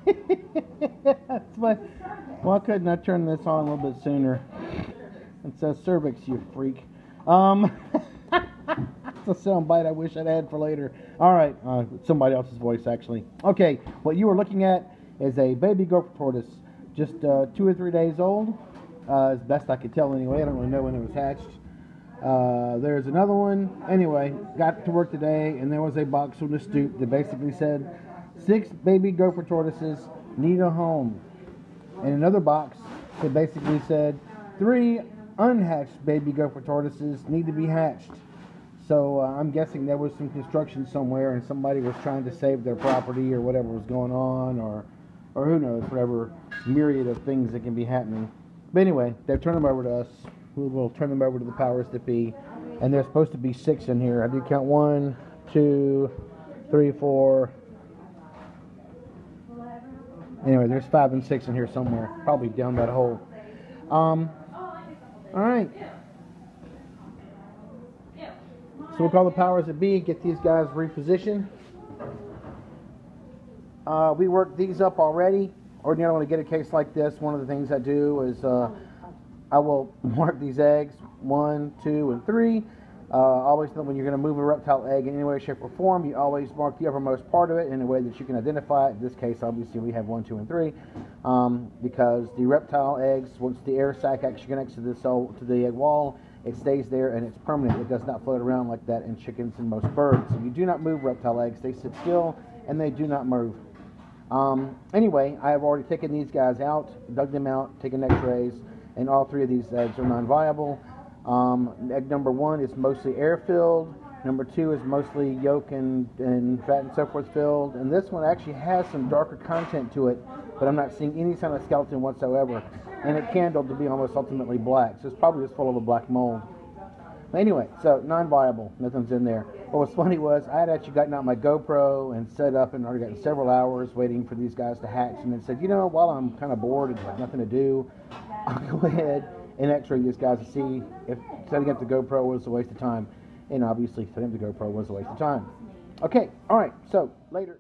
That's why. Why couldn't I turn this on a little bit sooner? It says cervix, you freak. It's a sound bite I wish I'd had for later. All right, somebody else's voice actually. Okay, what you were looking at is a baby gopher tortoise, just 2 or 3 days old, as best I could tell anyway. I don't really know when it was hatched. There's another one. Anyway, got to work today, and there was a box on the stoop that basically said 6 baby gopher tortoises need a home, and another box that basically said 3 unhatched baby gopher tortoises need to be hatched. So I'm guessing there was some construction somewhere, and somebody was trying to save their property or whatever was going on, or who knows, whatever myriad of things that can be happening. But anyway, they've turned them over to us. We will turn them over to the powers that be, and there's supposed to be 6 in here. I did count 1, 2, 3, 4. Anyway, there's 5 and 6 in here somewhere, probably down that hole. All right. So we'll call the powers that be, get these guys repositioned. We worked these up already. Ordinarily, when I get a case like this, one of the things I do is I will mark these eggs 1, 2, and 3. Always know when you're going to move a reptile egg in any way, shape, or form, you always mark the uppermost part of it in a way that you can identify it. In this case, obviously, we have 1, 2, and 3, because the reptile eggs, once the air sac actually connects to the egg wall, it stays there and it's permanent. It does not float around like that in chickens and most birds. So you do not move reptile eggs. They sit still and they do not move. Anyway, I have already taken these guys out, dug them out, taken x-rays, and all 3 of these eggs are non-viable. Egg number 1 is mostly air-filled. Number 2 is mostly yolk and fat and so forth filled. And this one actually has some darker content to it, but I'm not seeing any sign of skeleton whatsoever. And it candled to be almost ultimately black, so it's probably just full of a black mold. But anyway, so non-viable, nothing's in there. What was funny was I had actually gotten out my GoPro and set up and already gotten several hours waiting for these guys to hatch, and then said, you know, while I'm kind of bored and have nothing to do, I'll go ahead and x-ray these guys to see if setting up the GoPro was a waste of time. And obviously setting up the GoPro was a waste of time. Okay, all right, so later.